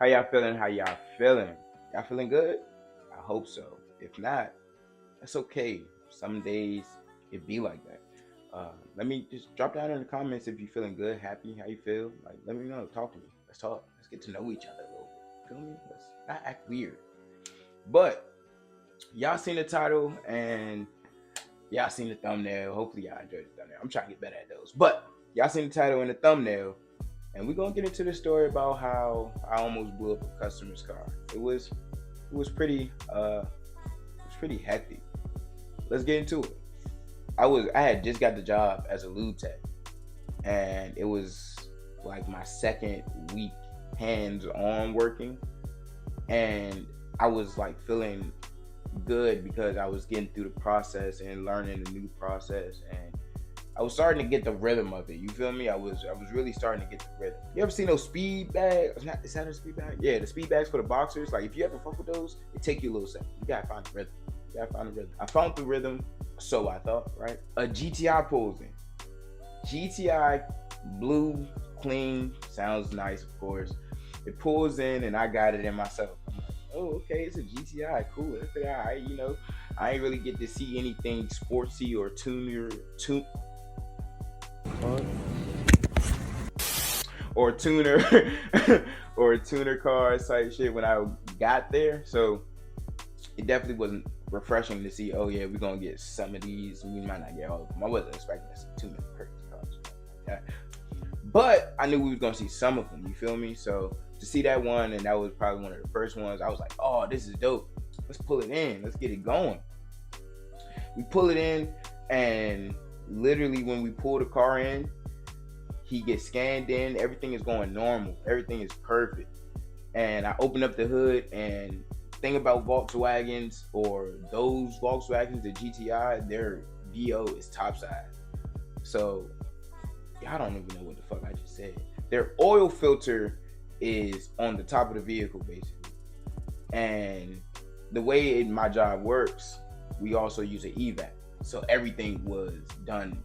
How y'all feeling? How y'all feeling? Y'all feeling good? I hope so. If not, that's okay. Some days it be like that. Let me just drop down in the comments if you feeling good, happy, how you feel. Like, let me know. Talk to me. Let's talk. Let's get to know each other a little bit. Feel me? Let's not act weird. But y'all seen the title and y'all seen the thumbnail. Hopefully y'all enjoyed the thumbnail. I'm trying to get better at those. But y'all seen the title and the thumbnail. And we're gonna get into the story about how I almost blew up a customer's car. It was pretty hectic. Let's get into it. I had just got the job as a lube tech, and it was like my second week hands on working, and I was like feeling good because I was getting through the process and learning the new process, and I was starting to get the rhythm of it. You feel me? I was really starting to get the rhythm. You ever seen those speed bags? Is that a speed bag? Yeah, the speed bags for the boxers. Like if you ever fuck with those, it take you a little second. You gotta find the rhythm. You gotta find the rhythm. I found the rhythm, so I thought, right? A GTI pulls in. GTI blue, clean, sounds nice, of course. It pulls in and I got it in myself. I'm like, oh, okay, it's a GTI, cool. It's all right, I ain't really get to see anything sportsy or tuner or tuner cars type shit when I got there. So it definitely wasn't refreshing to see. Oh yeah, we're gonna get some of these. We might not get all of them. I wasn't expecting to see too many perfect cars like that. But I knew we was gonna see some of them. You feel me? So to see that one, and that was probably one of the first ones, I was like, oh, this is dope. Let's pull it in. Let's get it going. We pull it in, and literally when we pull the car in, he gets scanned in. Everything is going normal. Everything is perfect. And I open up the hood, and thing about Volkswagens, or those Volkswagens, the GTI, their VO is top side. So y'all don't even know what the fuck I just said. Their oil filter is on the top of the vehicle, basically. And the way my job works, we also use an evac. So everything was done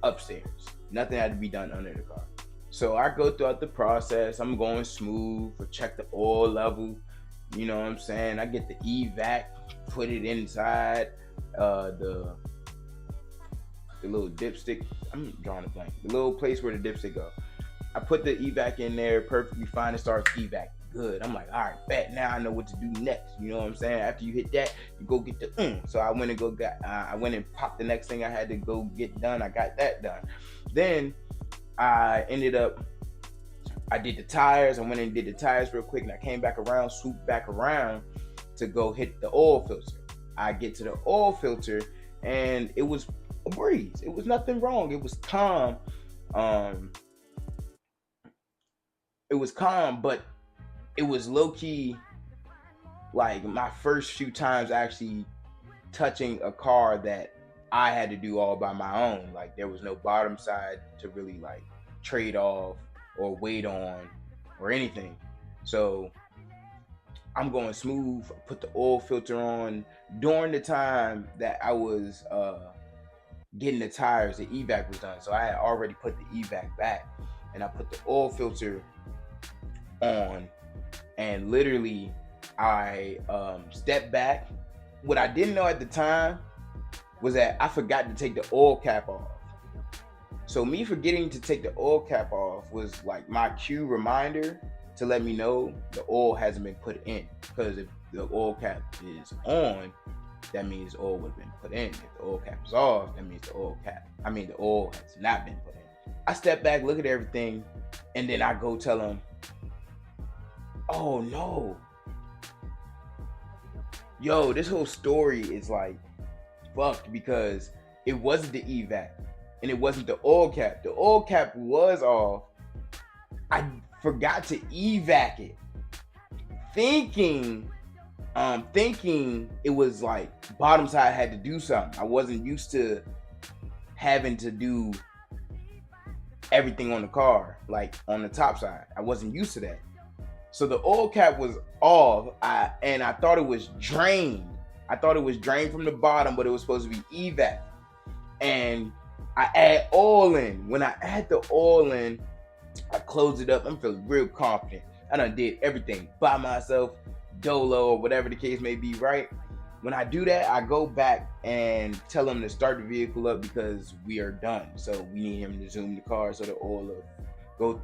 upstairs. Nothing had to be done under the car. So I go throughout the process. I'm going smooth. I check the oil level. You know what I'm saying? I get the evac, put it inside the little dipstick. I'm drawing a blank. The little place where the dipstick go. I put the evac in there perfectly fine. It starts evac good. I'm like, all right, bet now I know what to do next. You know what I'm saying? After you hit that, you go get the So I went and popped the next thing I had to go get done. I got that done. Then I did the tires. I went and did the tires real quick, and I came back around, swooped back around to go hit the oil filter. I get to the oil filter, and it was a breeze. It was nothing wrong. It was calm. It was calm, but it was low key like my first few times actually touching a car that I had to do all by my own. Like there was no bottom side to really like trade off or wait on or anything. So I'm going smooth. I put the oil filter on during the time that I was getting the tires. The evac was done, so I had already put the evac back, and I put the oil filter on, and literally I stepped back. What I didn't know at the time was that I forgot to take the oil cap off. So me forgetting to take the oil cap off was like my cue reminder to let me know the oil hasn't been put in. Because if the oil cap is on, that means oil would have been put in. If the oil cap is off, that means the oil has not been put in. I step back, look at everything, and then I go tell them, oh no. Yo, this whole story is like fucked because it wasn't the evac and it wasn't the oil cap. The oil cap was off. I forgot to evac it. Thinking it was like bottom side had to do something. I wasn't used to having to do everything on the car, like on the top side. I wasn't used to that. So the oil cap was off, and I thought it was drained. I thought it was drained from the bottom, but it was supposed to be evac. And I add oil in. When I add the oil in, I close it up. I'm feeling real confident. I done did everything by myself, dolo or whatever the case may be, right? When I do that, I go back and tell him to start the vehicle up because we are done. So we need him to zoom the car so the oil will go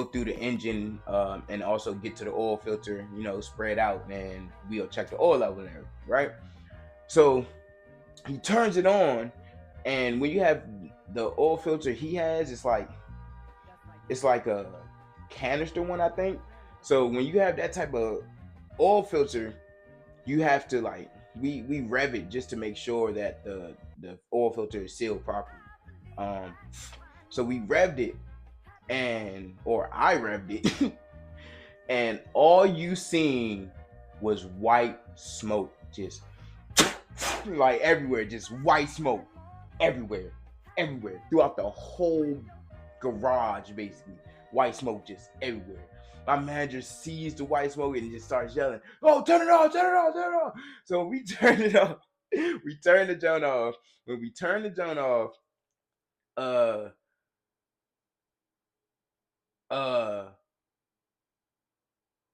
through the engine, and also get to the oil filter, spread out, and we'll check the oil level and everything, right? So he turns it on, and when you have the oil filter he has, it's like a canister one, I think. So when you have that type of oil filter, you have to we rev it just to make sure that the oil filter is sealed properly. So we revved it, or I revved it, and all you seen was white smoke, just like everywhere, just white smoke everywhere, throughout the whole garage, basically. White smoke just everywhere. My manager sees the white smoke and just starts yelling, "Oh, turn it off, turn it off, turn it off." So we turn it off. We turn the joint off. When we turn the joint off, uh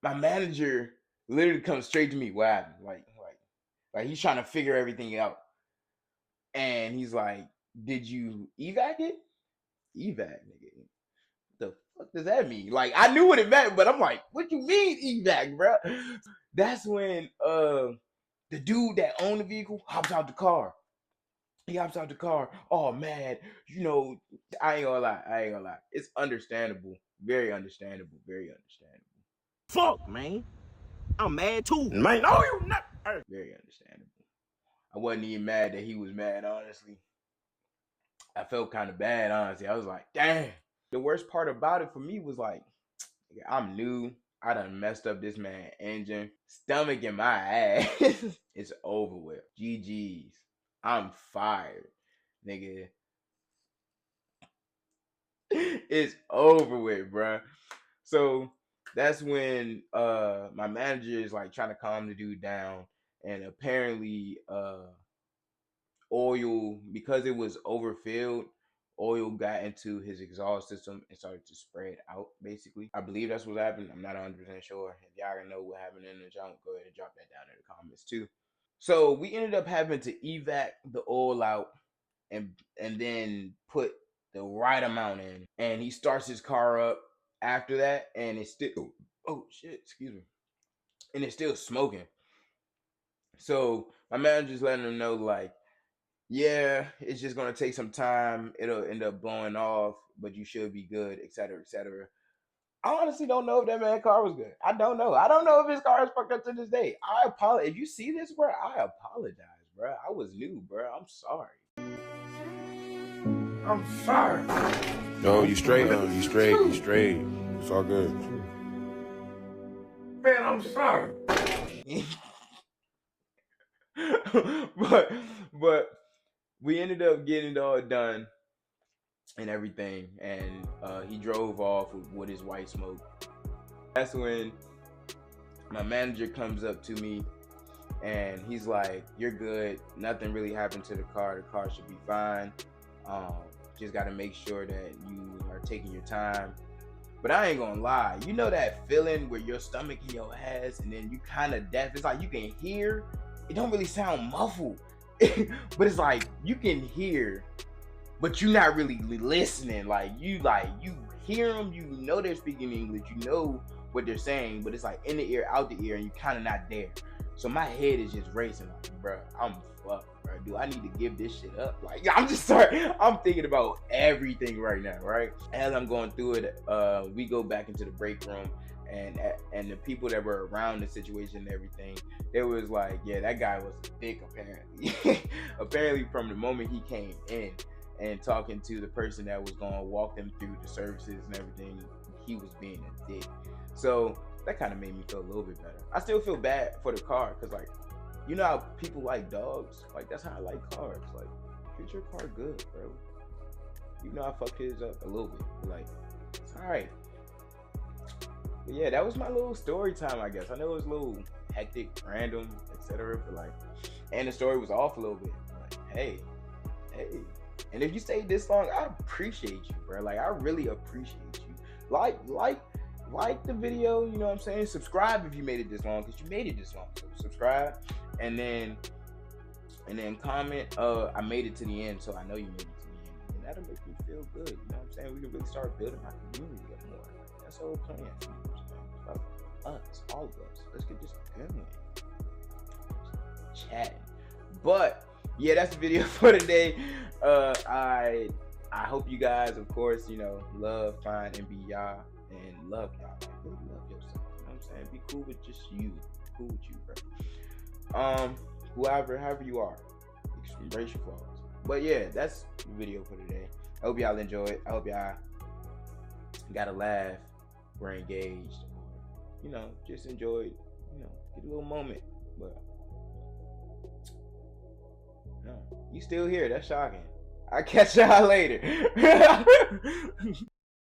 my manager literally comes straight to me. What happened? Like he's trying to figure everything out. And he's like, "Did you evac it?" Evac, nigga. The fuck does that mean? Like, I knew what it meant, but I'm like, what you mean evac, bro? That's when the dude that owned the vehicle hops out the car. He hops out the car. Oh man, I ain't gonna lie. It's understandable. Very understandable. Very understandable. Fuck, man. I'm mad too. Man, no, you not. Very understandable. I wasn't even mad that he was mad, honestly. I felt kind of bad, honestly. I was like, dang. The worst part about it for me was like, I'm new. I done messed up this man's engine. Stomach in my ass. It's over with. GG's. I'm fired, nigga. It's over with, bruh. So that's when my manager is like trying to calm the dude down, and apparently oil, because it was overfilled, oil got into his exhaust system and started to spread out, basically. I believe that's what happened. I'm not 100% sure. If y'all know what happened in the jump, go ahead and drop that down in the comments too. So we ended up having to evac the oil out and then put the right amount in. And he starts his car up after that, and it's still, oh shit, excuse me. And it's still smoking. So my manager's letting him know, like, yeah, it's just gonna take some time. It'll end up blowing off, but you should be good, etc., etc. I honestly don't know if that man's car was good. I don't know. I don't know if his car is fucked up to this day. I apologize. If you see this, bro, I apologize, bro. I was new, bro. I'm sorry. I'm sorry. No, you straight, you straight. It's all good. Man, I'm sorry. but we ended up getting it all done and everything, and he drove off with his white smoke. That's when my manager comes up to me and he's like, "You're good. Nothing really happened to the car. The car should be fine. Just got to make sure that you are taking your time." But I ain't gonna lie, you know that feeling where your stomach in your ass and then you kind of deaf? It's like you can hear. It don't really sound muffled, but it's like you can hear, but you're not really listening. Like you hear them, you know they're speaking English, you know what they're saying, but it's like in the ear, out the ear, and you kind of not there. So my head is just racing, like, bro, I'm fucked, bro. Do I need to give this shit up? Like, I'm just sorry. I'm thinking about everything right now, right? As I'm going through it, we go back into the break room, and the people that were around the situation and everything, it was like, yeah, that guy was a dick, apparently. Apparently, from the moment he came in and talking to the person that was going to walk them through the services and everything, he was being a dick. So that kind of made me feel a little bit better. I still feel bad for the car because, like, you know how people like dogs? Like, that's how I like cars. Like, treat your car good, bro. You know I fucked his up a little bit. But, like, it's all right. But yeah, that was my little story time, I guess. I know it was a little hectic, random, etc. But, like, and the story was off a little bit. Like, hey. And if you stayed this long, I appreciate you, bro. Like, I really appreciate you. Like, like the video, you know what I'm saying? Subscribe if you made it this long, because you made it this long. So subscribe, and then comment. I made it to the end, so I know you made it to the end, and that'll make me feel good. You know what I'm saying? We can really start building my community up more. That's the whole plan. You know what I'm saying? It's about us, all of us. Let's get this going. Chatting. But yeah, that's the video for today. I hope you guys, of course, you know, love, find, and be y'all, and love y'all. Like, really love yourself. You know what I'm saying? Be cool with just you. Be cool with you, bro. However you are, embrace your flaws. But yeah, that's the video for today. I hope y'all enjoyed. I hope y'all got a laugh, were engaged, or you know, just enjoyed. You know, get a little moment. But no, you still here? That's shocking. I'll catch y'all later.